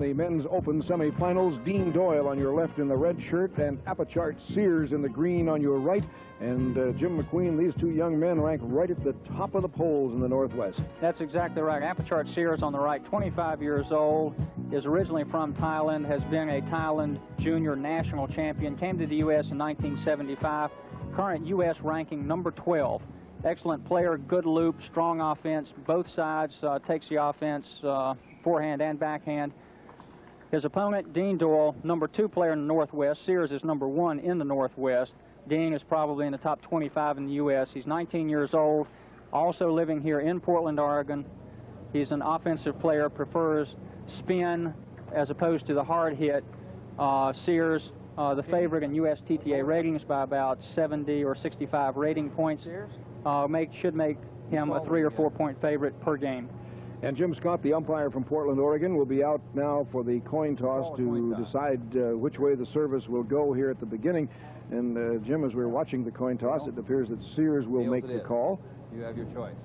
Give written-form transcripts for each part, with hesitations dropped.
The men's open semifinals, Dean Doyle on your left in the red shirt and Apichart Sears in the green on your right. And Jim McQueen, these two young men rank right at the top of the polls in the Northwest. That's exactly right. Apichart Sears on the right, 25 years old, is originally from Thailand, has been a Thailand junior national champion, came to the U.S. in 1975, current U.S. ranking number 12. Excellent player, good loop, strong offense, both sides, takes the offense, forehand and backhand. His opponent, Dean Doyle, number 2 player in the Northwest. Sears is number 1 in the Northwest. Dean is probably in the top 25 in the U.S. He's 19 years old, also living here in Portland, Oregon. He's an offensive player, prefers spin as opposed to the hard hit. Sears, the favorite in USTTA ratings by about 70 or 65 rating points, should make him a 3 or 4 point favorite per game. And Jim Scott, the umpire from Portland, Oregon, will be out now for the coin toss to decide which way the service will go here at the beginning. And Jim, as we're watching the coin toss, it appears that Sears will make the call. You have your choice.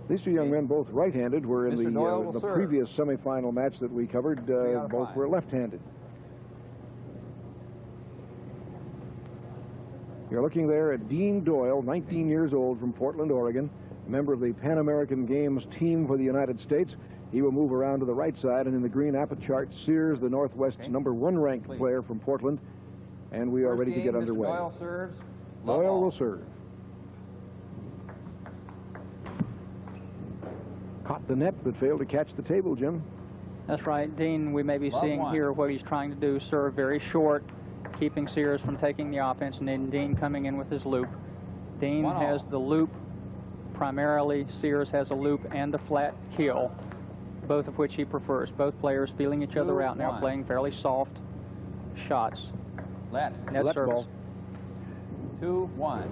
These two young men, both right-handed, were in the previous semifinal match that we covered. Both were left-handed. You're looking there at Dean Doyle, 19 years old, from Portland, Oregon, member of the Pan American Games team for the United States. He will move around to the right side, and in the green, Apichart Sears, the Northwest's number 1 ranked player from Portland. And we are ready to get underway. Doyle serves. Doyle will serve. Caught the net, but failed to catch the table, Jim. That's right. Dean, we may be seeing here what he's trying to do, serve very short, keeping Sears from taking the offense, and then Dean coming in with his loop. Dean has the loop primarily. Sears has a loop and the flat kill, both of which he prefers. Both players feeling each other out now, playing fairly soft shots. Net service. Ball. 2-1.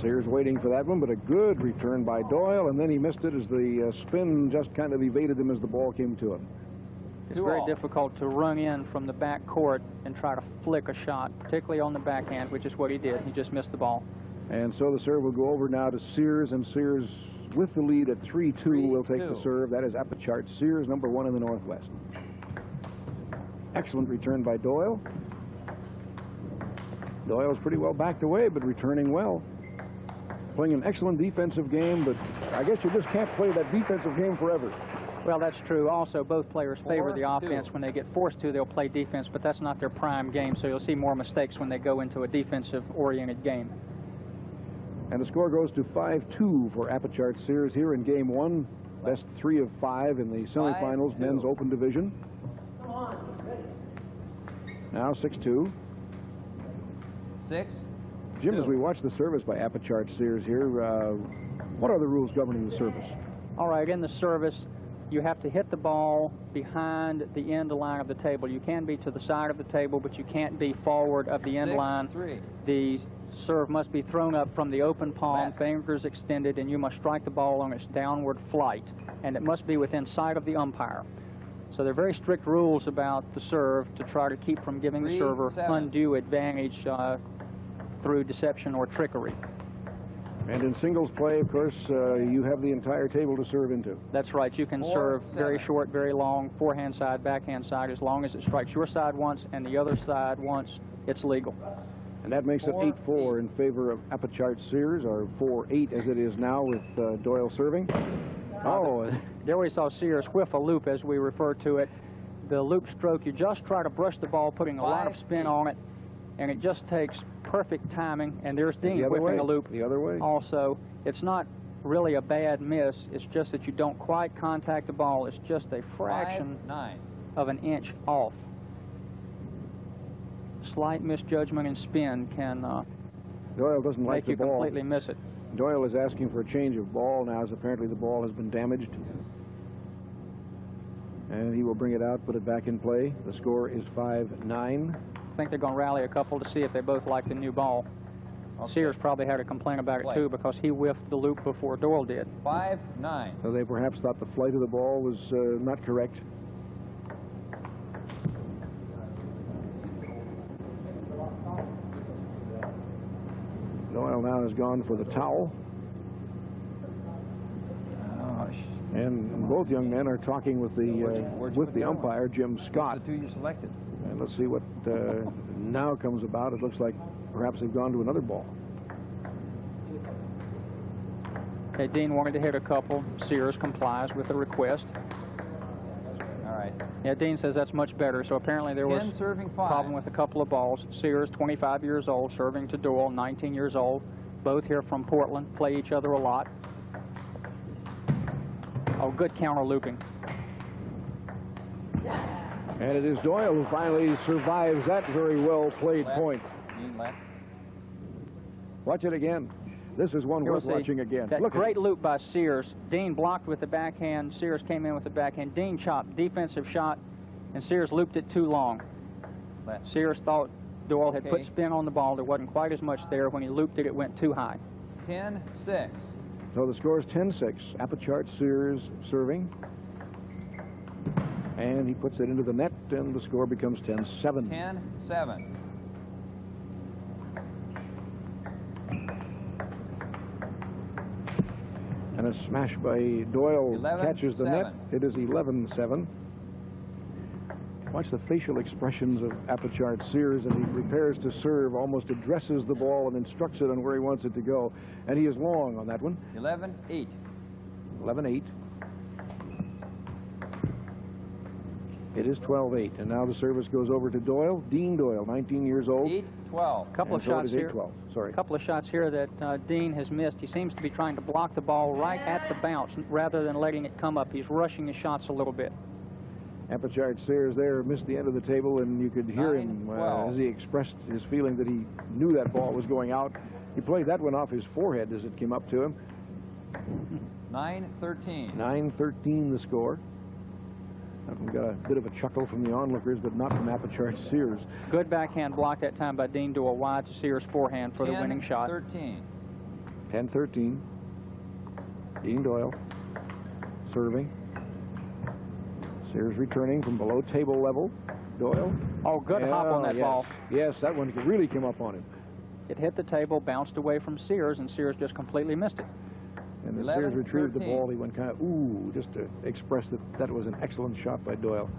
Sears waiting for that one, but a good return by Doyle, and then he missed it as the spin just kind of evaded him as the ball came to him. It's very difficult to run in from the back court and try to flick a shot, particularly on the backhand, which is what he did. He just missed the ball. And so the serve will go over now to Sears, and Sears, with the lead at 3-2, will take the serve. That is Apichart Sears, number 1 in the Northwest. Excellent return by Doyle. Doyle's pretty well backed away, but returning well. Playing an excellent defensive game, but I guess you just can't play that defensive game forever. Well, that's true. Also, both players favor the offense. When they get forced to, they'll play defense, but that's not their prime game, so you'll see more mistakes when they go into a defensive-oriented game. And the score goes to 5-2 for Apichart Sears here in Game 1. Best 3 of 5 in the semifinals, men's open division. Now 6-2. 6. Jim, as we watch the service by Apichart Sears here, what are the rules governing the service? All right, in the service, you have to hit the ball behind the end line of the table. You can be to the side of the table, but you can't be forward of the end line. 6-3. The serve must be thrown up from the open palm, fingers extended, and you must strike the ball on its downward flight, and it must be within sight of the umpire. So there are very strict rules about the serve to try to keep from giving the server undue advantage through deception or trickery. And in singles play, of course, you have the entire table to serve into. That's right. You can serve very short, very long, forehand side, backhand side, as long as it strikes your side once and the other side once, it's legal. And that makes it 8-4 in favor of Apichart Sears, or 4-8 as it is now with Doyle serving. There we saw Sears whiff a loop, as we refer to it. The loop stroke, you just try to brush the ball, putting a lot of spin on it, and it just takes perfect timing. And there's Dean whipping a loop the other way. Also, it's not really a bad miss. It's just that you don't quite contact the ball. It's just a fraction of an inch off. Slight misjudgment and spin can Doyle doesn't like make you completely miss it. Doyle is asking for a change of ball now, as apparently the ball has been damaged. And he will bring it out, put it back in play. The score is 5-9. I think they're going to rally a couple to see if they both like the new ball. Sears probably had a complaint about it too, because he whiffed the loop before Doyle did. 5-9. So they perhaps thought the flight of the ball was not correct. Doyle now has gone for the towel. And both young men are talking with the umpire, Jim Scott. The two you selected. And let's see what now comes about. It looks like perhaps they've gone to another ball. Okay, Dean wanted to hit a couple. Sears complies with the request. All right. Yeah, Dean says that's much better. So apparently there was 10 serving a 5. problem with a couple of balls. Sears, 25 years old, serving to Doyle, 19 years old. Both here from Portland, play each other a lot. Oh, good counter looping. And it is Doyle who finally survives that very well played Left. point. Dean left. Watch it again. This is one Here worth we'll see watching again. That Look great loop by Sears. Dean blocked with the backhand. Sears came in with the backhand. Dean chopped, defensive shot, and Sears looped it too long. Left. Sears thought Doyle had Okay. put spin on the ball. There wasn't quite as much there. When he looped it, it went too high. 10-6. So the score is 10-6. Apichart Sears serving. And he puts it into the net, and the score becomes 10-7. 10-7. And a smash by Doyle 11-7. catches the net. It is 11-7. Watch the facial expressions of Apichart Sears as he prepares to serve, almost addresses the ball and instructs it on where he wants it to go. And he is long on that one. 11-8. 11-8. It is 12-8. And now the service goes over to Doyle. Dean Doyle, 19 years old. 8-12. Couple of And so it shots is here. 8-12. Sorry. A couple of shots here that Dean has missed. He seems to be trying to block the ball right at the bounce rather than letting it come up. He's rushing his shots a little bit. Apichart Sears there missed the end of the table, and you could hear him 9-12. as he expressed his feeling that he knew that ball was going out. He played that one off his forehead as it came up to him. 9-13. 9-13 the score. That one got a bit of a chuckle from the onlookers, but not from Apichart Sears. Good backhand block that time by Dean Doyle, wide to Sears' forehand for the winning shot. 10-13. 10-13. Dean Doyle serving. Sears returning from below table level. Doyle. Oh, good hop on that yes. ball. Yes, that one really came up on him. It hit the table, bounced away from Sears, and Sears just completely missed it. And as 11-13. Sears retrieved the ball, he went kind of, ooh, just to express that that was an excellent shot by Doyle.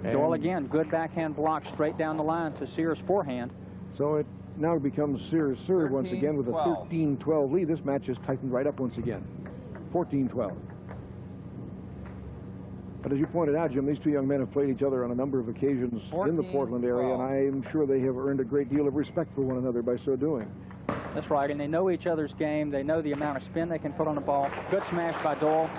Doyle again, good backhand block straight down the line to Sears' forehand. So it now becomes Sears' serve once again with a 13-12. 13-12 lead. This match is tightened right up once again. 14-12. But as you pointed out, Jim, these two young men have played each other on a number of occasions in the Portland area, and I'm sure they have earned a great deal of respect for one another by so doing. That's right, and they know each other's game. They know the amount of spin they can put on the ball. Good smash by Doyle.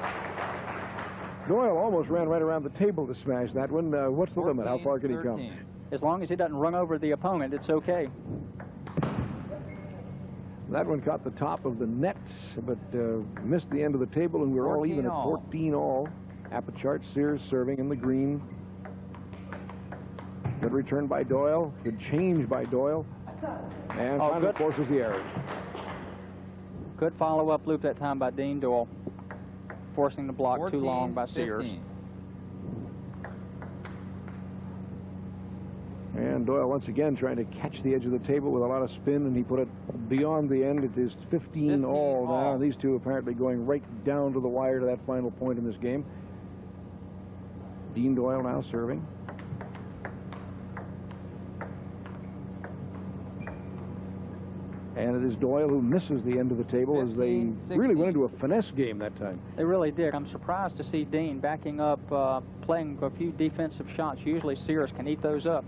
Doyle almost ran right around the table to smash that one. What's the limit? How far can he come? 13. As long as he doesn't run over the opponent, it's okay. That one caught the top of the net, but missed the end of the table, and we're all even at 14 all. Apichart Sears serving in the green. Good return by Doyle. Good change by Doyle. And final, of course, is the error. Good follow-up loop that time by Dean Doyle, forcing the block too long by Sears. 15. And Doyle once again trying to catch the edge of the table with a lot of spin, and he put it beyond the end. It is 15 all now. These two apparently going right down to the wire to that final point in this game. Dean Doyle now serving. And it is Doyle who misses the end of the table 15, as they 16. really went into a finesse game that time. They really did. I'm surprised to see Dean backing up, playing a few defensive shots. Usually Sears can eat those up.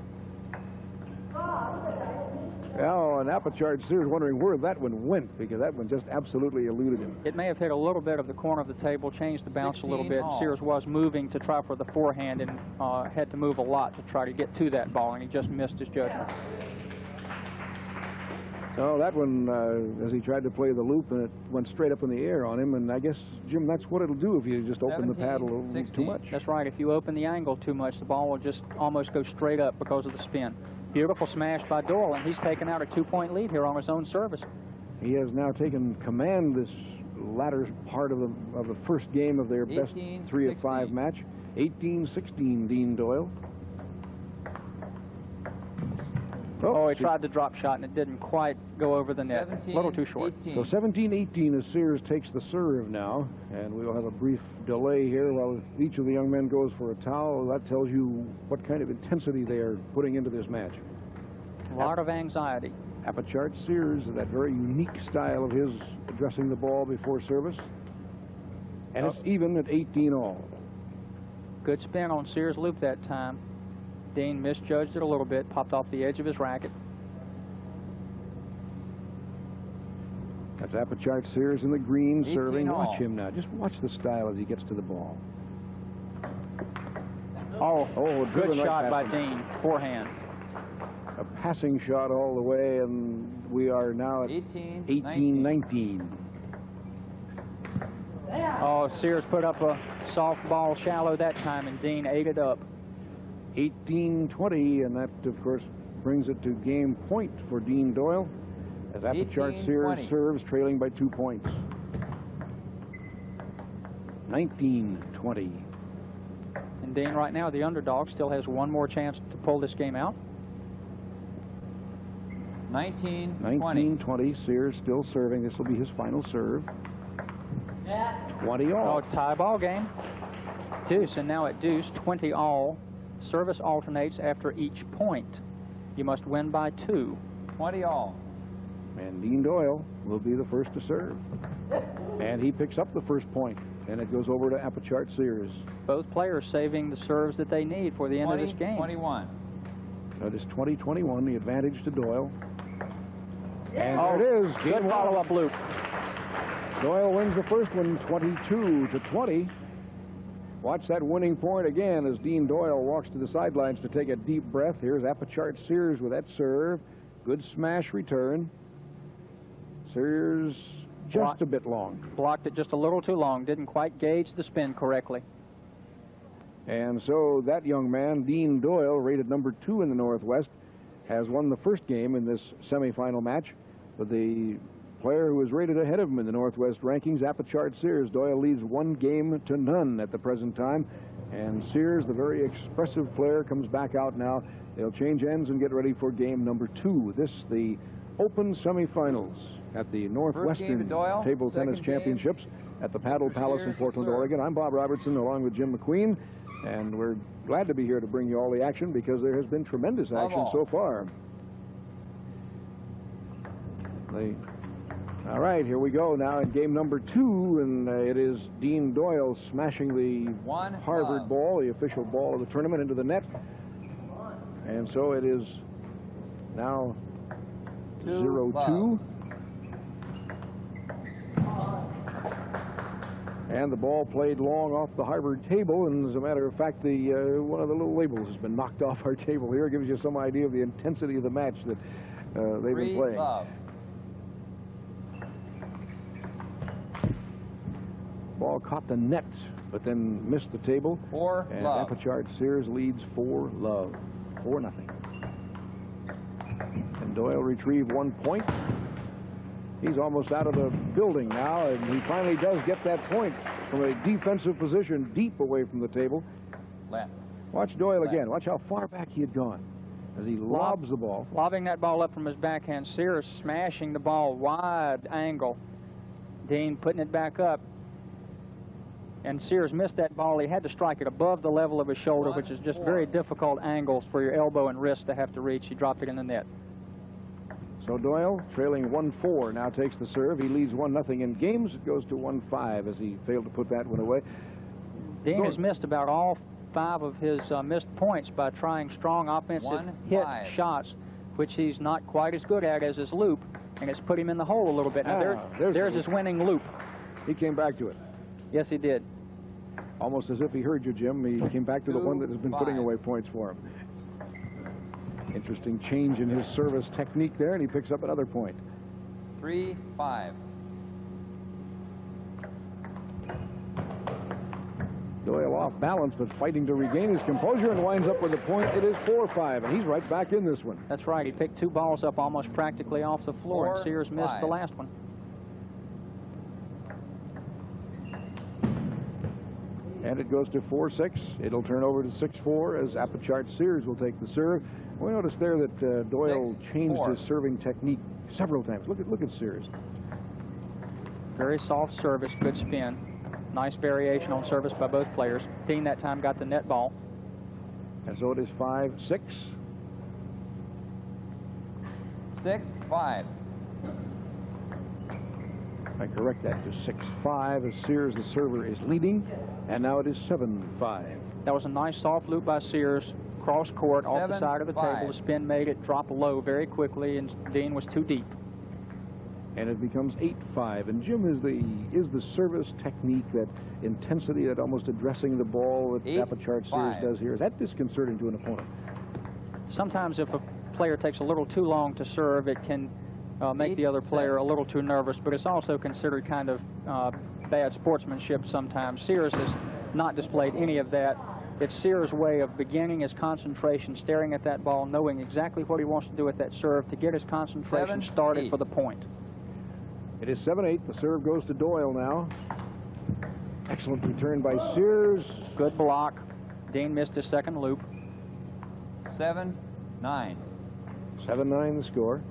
Oh, and Apichart Sears wondering where that one went, because that one just absolutely eluded him. It may have hit a little bit of the corner of the table, changed the bounce a little bit. all. Sears was moving to try for the forehand and had to move a lot to try to get to that ball, and he just missed his judgment. Oh, that one, as he tried to play the loop, and it went straight up in the air on him, and I guess, Jim, that's what it'll do if you just open the paddle a little too much. That's right. If you open the angle too much, the ball will just almost go straight up because of the spin. Beautiful smash by Doyle, and he's taken out a 2-point lead here on his own service. He has now taken command this latter part of the first game of their best 3 of 5 match. 18-16, Dean Doyle. Oh, he tried the drop shot, and it didn't quite go over the net. 17, A little too short. 18. So 17-18 as Sears takes the serve now, and we'll have a brief delay here while each of the young men goes for a towel. That tells you what kind of intensity they are putting into this match. A lot of anxiety. Apichart Sears, that very unique style of his addressing the ball before service. And it's even at 18 all. Good spin on Sears' loop that time. Dean misjudged it a little bit, popped off the edge of his racket. That's Apichart Sears in the green 18 serving. all. Watch him now. Just watch the style as he gets to the ball. Oh, good good shot by past Dean. Forehand. A passing shot all the way, and we are now at 18-19. Oh, Sears put up a soft ball shallow that time, and Dean ate it up. 18-20, and that, of course, brings it to game point for Dean Doyle as Apichart Sears 18-20. serves, trailing by 2 points. 19-20. And Dean, right now, the underdog, still has one more chance to pull this game out. 19-20. Sears still serving. This will be his final serve. 20 all. Oh, tie ball game. Deuce, and now at deuce, 20 all. Service alternates after each point. You must win by 2. 20 all. And Dean Doyle will be the first to serve. And he picks up the first point, and it goes over to Apichart Sears. Both players saving the serves that they need for the end of this game. 21. So it is 20-21, the advantage to Doyle. And Oh, there it is. good Game follow-up loop. Doyle wins the first one, 22-20. Watch that winning point again as Dean Doyle walks to the sidelines to take a deep breath. Here's Apichart Sears with that serve. Good smash return. Sears just a bit long. Blocked it just a little too long. Didn't quite gauge the spin correctly. And so that young man, Dean Doyle, rated number 2 in the Northwest, has won the first game in this semifinal match. But the player who is rated ahead of him in the Northwest rankings, Apichart Sears. Doyle leads 1-0 at the present time. And Sears, the very expressive player, comes back out now. They'll change ends and get ready for game number 2. This, the Open semifinals at the Northwestern Doyle, Table Tennis second Championships at the Paddle Palace in Sears Portland, serve. Oregon. I'm Bob Robertson along with Jim McQueen. And we're glad to be here to bring you all the action because there has been tremendous action all. so far. All right, here we go now in game number 2, and it is Dean Doyle smashing the Harvard love. ball, the official ball of the tournament, into the net. And so it is now 0-2. And the ball played long off the Harvard table, and as a matter of fact, the one of the little labels has been knocked off our table here. It gives you some idea of the intensity of the match that they've been playing. Love. Ball caught the net, but then missed the table. 4 And love. Apichart Sears leads 4-0. 4-0. And Doyle retrieved 1 point. He's almost out of the building now, and he finally does get that point from a defensive position deep away from the table. Left. Watch Doyle again. Watch how far back he had gone as he lobs the ball. Lobbing that ball up from his backhand. Sears smashing the ball wide angle. Dean putting it back up. And Sears missed that ball. He had to strike it above the level of his shoulder, which is just very difficult angles for your elbow and wrist to have to reach. He dropped it in the net. So Doyle, trailing 1-4, now takes the serve. He leads 1-0 in games. It goes to 1-5 as he failed to put that one away. Dean has missed about all 5 of his missed points by trying strong offensive hit 1-5. shots, which he's not quite as good at as his loop, and it's put him in the hole a little bit. Now, there's his winning loop. He came back to it. Yes, he did. Almost as if he heard you, Jim. He came back to the one that has been putting 2-5. away points for him. Interesting change in his service technique there, and he picks up another point. 3-5. Doyle off balance, but fighting to regain his composure and winds up with a point. It is 4-5, and he's right back in this one. That's right. He picked 2 balls up almost practically off the floor, and Sears missed 4-5. the last one. And it goes to 4-6. It'll turn over to 6-4 as Apichart Sears will take the serve. We noticed there that Doyle changed his serving technique several times. Look at Sears. Very soft service, good spin. Nice variation on service by both players. Dean that time got the net ball. And so it is 5-6. 6-5. I correct that to 6-5 as Sears, the server, is leading. And now it is 7-5. That was a nice soft loop by Sears. Cross court, off the side of the 7-5. table. The spin made it drop low very quickly, and Dean was too deep. And it becomes 8-5. And Jim, is the service technique, that intensity, that almost addressing the ball that Apichart Sears does here, is that disconcerting to an opponent? Sometimes if a player takes a little too long to serve, it can make the other player a little too nervous, but it's also considered kind of bad sportsmanship sometimes. Sears has not displayed any of that. It's Sears' way of beginning his concentration, staring at that ball, knowing exactly what he wants to do with that serve to get his concentration started for the point. It is 7-8. The serve goes to Doyle now. Excellent return by Sears. Good block. Dean missed his second loop. 7-9. 7-9 the score.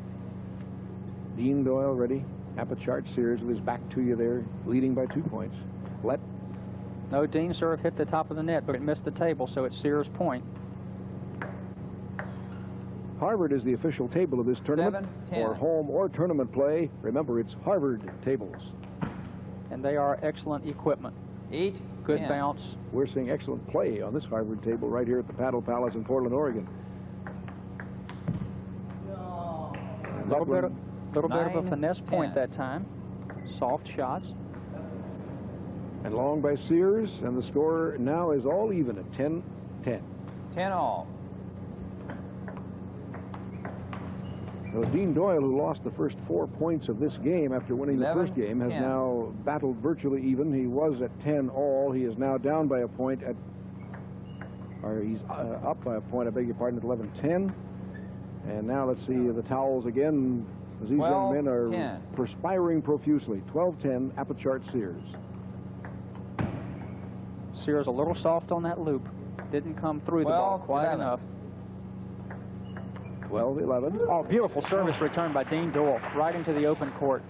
Dean Doyle ready. Apichart Sears with his back to you there, leading by 2 points. Let. No, Dean's serve hit the top of the net, but it missed the table, so it's Sears' point. Harvard is the official table of this tournament. 7-10. For home or tournament play, remember it's Harvard tables. And they are excellent equipment. 8-10. Good bounce. We're seeing excellent play on this Harvard table right here at the Paddle Palace in Portland, Oregon. A little bit of a finesse point that time. Soft shots. And long by Sears, and the score now is all even at 10-10. 10-all. So Dean Doyle, who lost the first 4 points of this game after winning the first game, has now battled virtually even. He was at 10-all. He is now down by a point at, or he's up by a point, I beg your pardon, at 11-10. And now let's see the towels again, as these young men are perspiring profusely. 12-10, Apichart Sears. Sears a little soft on that loop. Didn't come through the ball quite enough. 12-11. Oh, beautiful service return by Dean Doyle, right into the open court.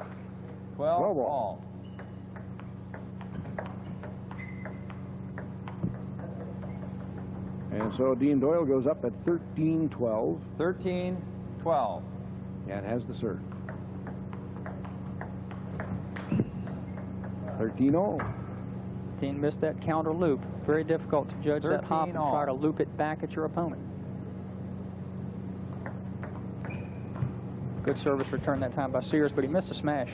12-all. And so Dean Doyle goes up at 13-12. 13-12. And has the serve. 13-all. Dean missed that counter loop. Very difficult to judge that hop and 13-all. try to loop it back at your opponent. Good service return that time by Sears, but he missed a smash.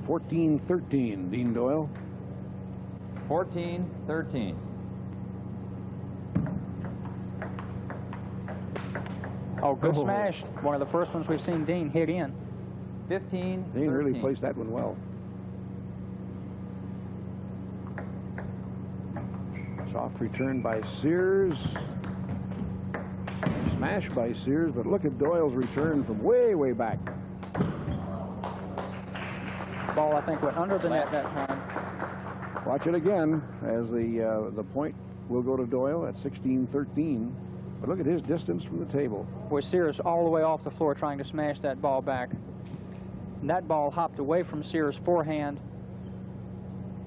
14-13, Dean Doyle. 14-13. Oh, good smash. One of the first ones we've seen Dean hit in. 15-13. Dean really placed that one well. Soft return by Sears. Smash by Sears, but look at Doyle's return from way, way back. Ball, I think, went under the net that time. Watch it again as the point will go to Doyle at 16-13. But look at his distance from the table. Boy, Sears all the way off the floor trying to smash that ball back. And that ball hopped away from Sears' forehand,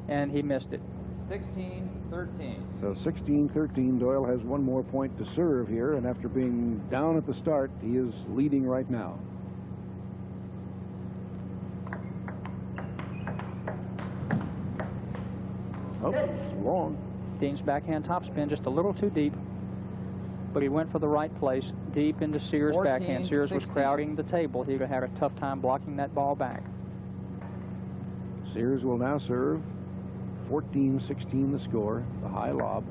and he missed it. 16-13. So 16-13, Doyle has one more point to serve here, and after being down at the start, he is leading right now. Oh, it's long. Dean's backhand topspin just a little too deep, but he went for the right place, deep into Sears' backhand. Sears was crowding the table. He had a tough time blocking that ball back. Sears will now serve. 14-16 the score, the high lob.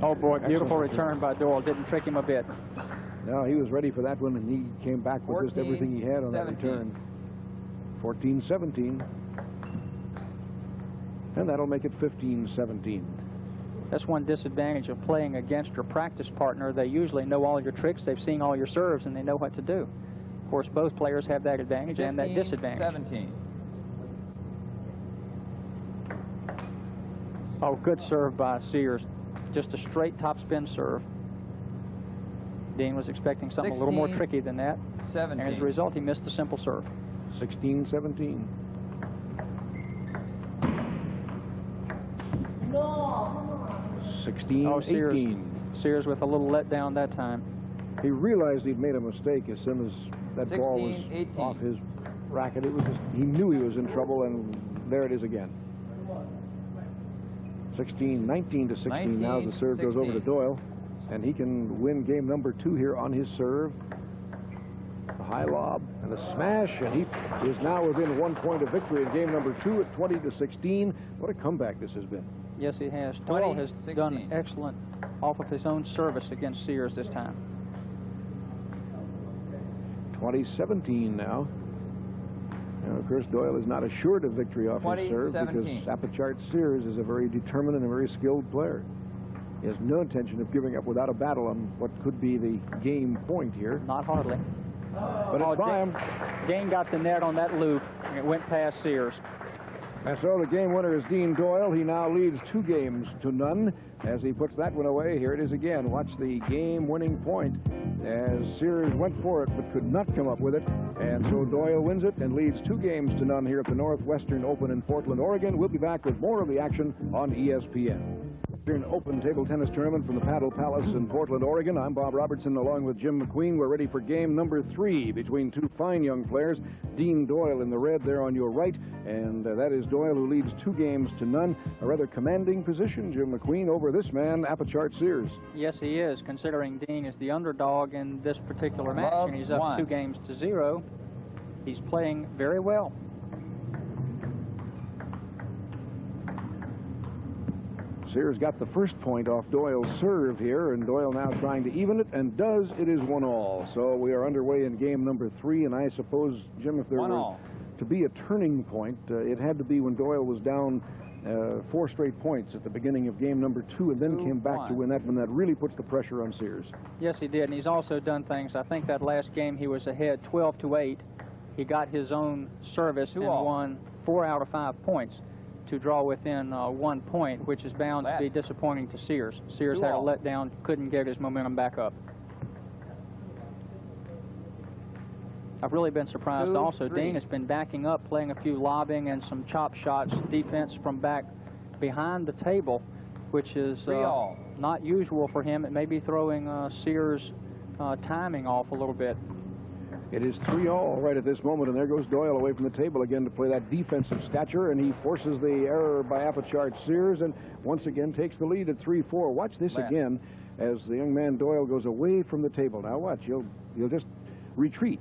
Oh boy, beautiful return by Doyle. Didn't trick him a bit. No, he was ready for that one, and he came back with just everything he had on that return. 14-17. And that'll make it 15-17. That's one disadvantage of playing against your practice partner. They usually know all your tricks, they've seen all your serves, and they know what to do. Of course, both players have that advantage and that disadvantage. 17. Oh, good serve by Sears. Just a straight topspin serve. Dean was expecting something a little more tricky than that. 17. And as a result, he missed the simple serve. 16-17. No. 16-18. Sears with a little letdown that time. He realized he'd made a mistake as soon as that ball was 16-18. off his racket. It was just, he knew he was in trouble, and there it is again. 19 to 16 now. The serve goes over to Doyle, and he can win game number 2 here on his serve. A high lob and a smash, and he is now within 1 point of victory in game number 2 at 20 to 16. What a comeback this has been. Yes, he has. Doyle has done excellent off of his own service against Sears this time. 20-17 now. Now, of course, Doyle is not assured of victory off his serve because Apichart Sears is a very determined and a very skilled player. He has no intention of giving up without a battle on what could be the game point here. Not hardly. But it's by him. Dean got the net on that loop, and it went past Sears. And so the game winner is Dean Doyle. He now leads 2 games to none as he puts that one away. Here it is again. Watch the game-winning point as Sears went for it but could not come up with it. And so Doyle wins it and leads 2 games to none here at the Northwestern Open in Portland, Oregon. We'll be back with more of the action on ESPN. Northwestern Open table tennis tournament from the Paddle Palace in Portland, Oregon. I'm Bob Robertson along with Jim McQueen. We're ready for game number 3 between 2 fine young players. Dean Doyle in the red there on your right, and that is Doyle who leads 2 games to none. A rather commanding position, Jim McQueen, over this man, Apichart Sears. Yes, he is, considering Dean is the underdog in this particular match, and he's up 2 games to 0. He's playing very well. Sears got the first point off Doyle's serve here, and Doyle now trying to even it, and does. It is 1-all. So we are underway in game number 3, and I suppose, Jim, if there were to be a turning point, it had to be when Doyle was down 4 straight points at the beginning of game number 2, and then came back to win that one. That really puts the pressure on Sears. Yes, he did, and he's also done things. I think that last game he was ahead 12-8. He got his own service and won 4 out of 5 points to draw within 1 point, which is bound to be disappointing to Sears. Sears had a letdown, couldn't get his momentum back up. I've really been surprised also. Dean has been backing up, playing a few lobbing and some chop shots, defense from back behind the table, which is not usual for him. It may be throwing Sears' timing off a little bit. It is 3-all right at this moment, and there goes Doyle away from the table again to play that defensive stature, and he forces the error by Apichart Sears, and once again takes the lead at 3-4. Watch this again as the young man Doyle goes away from the table. Now watch, he'll just retreat.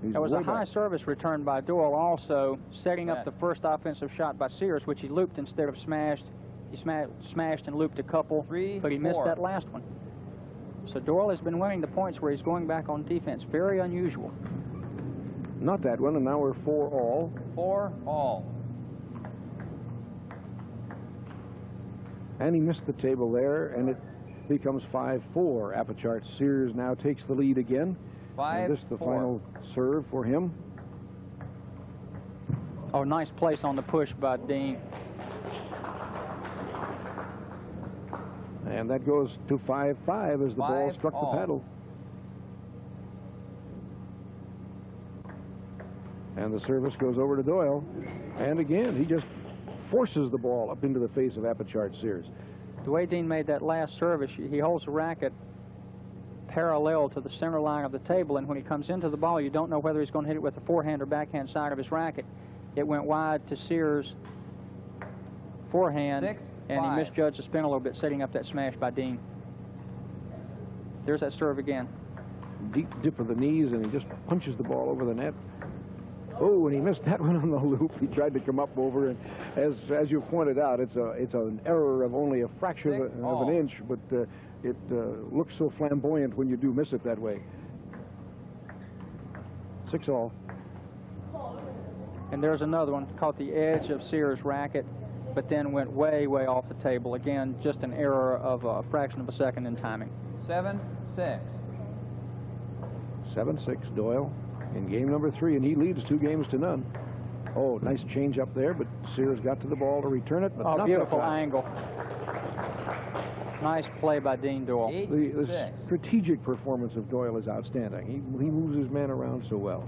There was a high service return by Doyle also, setting up the first offensive shot by Sears, which he looped instead of smashed. He smashed and looped a couple, but he missed that last one. So Doyle has been winning the points where he's going back on defense. Very unusual. Not that one, and now we're 4-all. 4-all. And he missed the table there, and it becomes 5-4. Apichart Sears now takes the lead again. 5-4. This is the final serve for him. Oh, nice place on the push by Dean. And that goes to 5-5 as the ball struck the paddle. And the service goes over to Doyle. And again, he just forces the ball up into the face of Apichart Sears. The way Dean made that last service, he holds the racket parallel to the center line of the table, and when he comes into the ball, you don't know whether he's going to hit it with the forehand or backhand side of his racket. It went wide to Sears' forehand, and he misjudged the spin a little bit, setting up that smash by Dean. There's that serve again. Deep dip of the knees, and he just punches the ball over the net. Oh, and he missed that one on the loop. He tried to come up over, and as you pointed out, it's an error of only a fraction of an inch, but it looks so flamboyant when you do miss it that way. 6-all. And there's another one, caught the edge of Sears' racket, but then went way, way off the table. Again, just an error of a fraction of a second in timing. 7-6. 7-6, Doyle in game number 3, and he leads 2 games to none. Oh, nice change up there, but Sears got to the ball to return it. But Oh, not beautiful that time. angle. Nice play by Dean Doyle. The strategic performance of Doyle is outstanding. He moves his man around so well.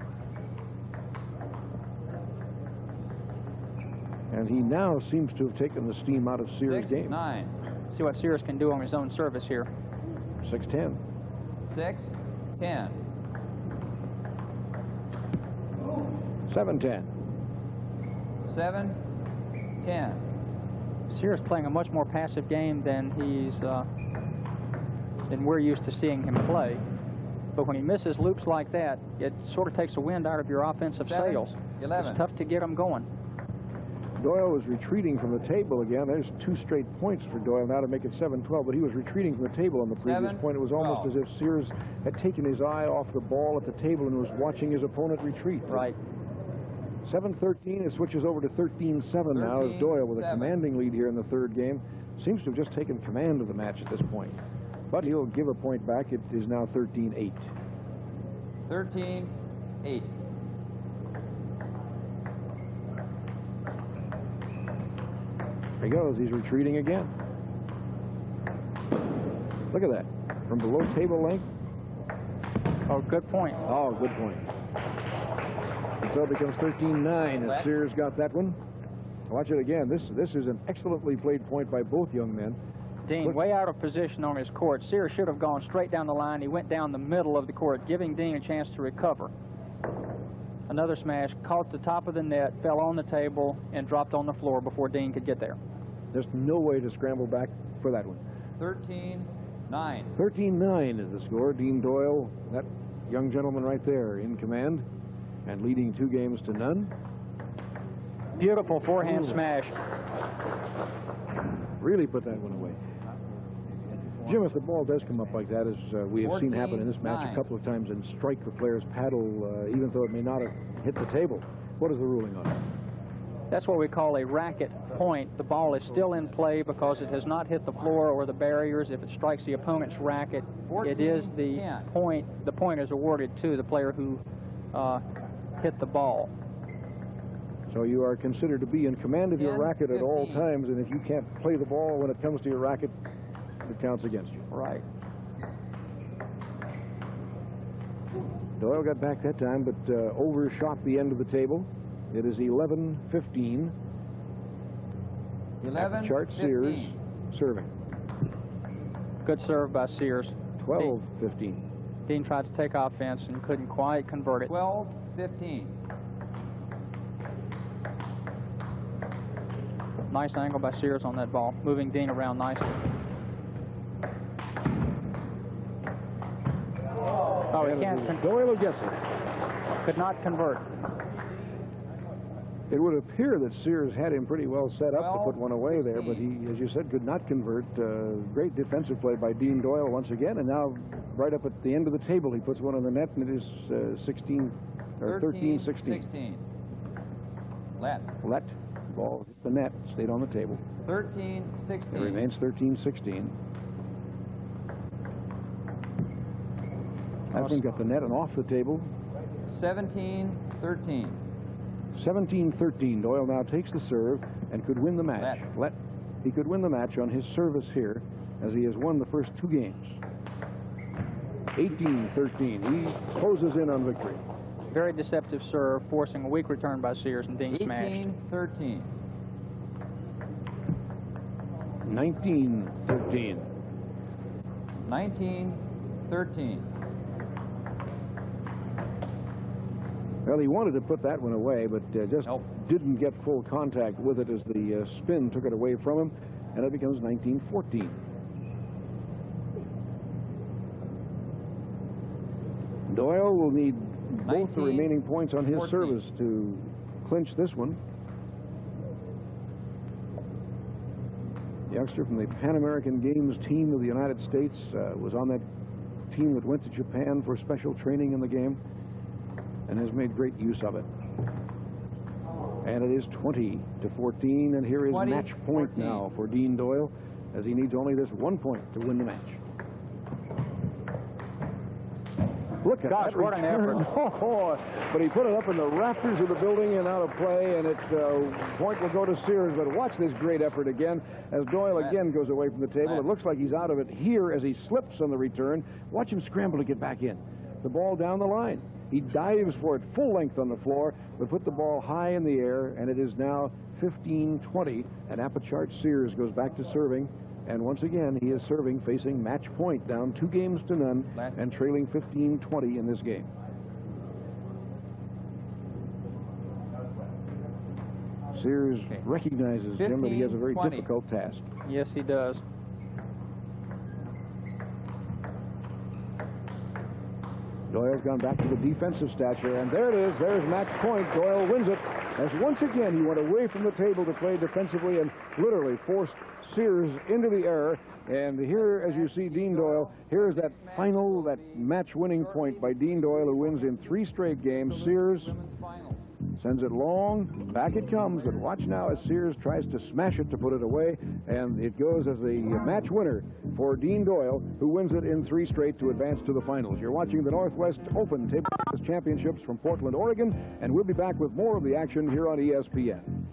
And he now seems to have taken the steam out of Sears' game. 6-9. See what Sears can do on his own service here. 6-10. 6-10. 7-10. 7-10. Sears playing a much more passive game than than we're used to seeing him play. But when he misses loops like that, it sort of takes the wind out of your offensive sails. 11. It's tough to get them going. Doyle was retreating from the table again. There's 2 straight points for Doyle now to make it 7-12, but he was retreating from the table on the previous point. It was almost as if Sears had taken his eye off the ball at the table and was watching his opponent retreat. Right. 7-13. It switches over to 13-7 now as Doyle, with a commanding lead here in the third game, seems to have just taken command of the match at this point. But he'll give a point back. It is now 13-8. 13-8. There he goes. He's retreating again. Look at that. From below table length. Oh, good point. Oh, good point. And so it becomes 13-9 as Sears got that one. Watch it again. This is an excellently played point by both young men. Dean, way out of position on his court. Sears should have gone straight down the line. He went down the middle of the court, giving Dean a chance to recover. Another smash, caught the top of the net, fell on the table, and dropped on the floor before Dean could get there. There's no way to scramble back for that one. 13-9. 13-9 is the score. Dean Doyle, that young gentleman right there, in command and leading 2 games to none. Beautiful forehand smash. Really put that one away. Jim, if the ball does come up like that, as we have seen happen in this match a couple of times, and strike the player's paddle, even though it may not have hit the table, what is the ruling on it? That's what we call a racket point. The ball is still in play because it has not hit the floor or the barriers. If it strikes the opponent's racket, it is the point. The point is awarded to the player who hit the ball. So you are considered to be in command of your racket at all times, and if you can't play the ball when it comes to your racket, it counts against you. Right. Doyle got back that time, but overshot the end of the table. It is 11-15. 11-15. Apichart Sears serving. Good serve by Sears. 12-15. Dean tried to take offense and couldn't quite convert it. 12-15. Nice angle by Sears on that ball, moving Dean around nicely. Oh, he can't. Doyle gets it. Could not convert. It would appear that Sears had him pretty well set up to put one away there, but he, as you said, could not convert. Great defensive play by Dean Doyle once again, and now right up at the end of the table, he puts one on the net, and it is 13-16. Let. Ball hit the net, stayed on the table. 13-16. It remains 13-16. That one got the net and off the table. 17-13. 17-13. Doyle now takes the serve and could win the match. He could win the match on his service here, as he has won the first 2 games. 18-13. He closes in on victory. Very deceptive serve, forcing a weak return by Sears, and Dean smashed. 18-13. 19-13. 19-13. Well, he wanted to put that one away, but just didn't get full contact with it as the spin took it away from him, and it becomes 19-14. Doyle will need both the remaining points on his service to clinch this one. The youngster from the Pan American Games team of the United States was on that team that went to Japan for special training in the game and has made great use of it. And it is 20-14, and here is match point now for Dean Doyle, as he needs only this 1 point to win the match. Look at Gosh, that what an return. effort. Oh, but he put it up in the rafters of the building and out of play, and point will go to Sears. But watch this great effort again as Doyle again goes away from the table. It looks like he's out of it here as he slips on the return. Watch him scramble to get back in. The ball down the line. He dives for it full length on the floor, but put the ball high in the air, and it is now 15-20, and Apichart Sears goes back to serving. And once again, he is serving, facing match point, down 2-0 and trailing 15-20 in this game. Sears recognizes, Jim, that he has a very difficult task. Yes, he does. Doyle's gone back to the defensive stature, and there it is. There's match point. Doyle wins it, as once again he went away from the table to play defensively and literally forced Sears into the error. And here, as you see, Dean Doyle, here's that final, that match-winning point by Dean Doyle, who wins in 3 straight games. Sears sends it long, back it comes, and watch now as Sears tries to smash it to put it away, and it goes as the match winner for Dean Doyle, who wins it in 3 straight to advance to the finals. You're watching the Northwest Open Table Tennis Championships from Portland, Oregon, and we'll be back with more of the action here on ESPN.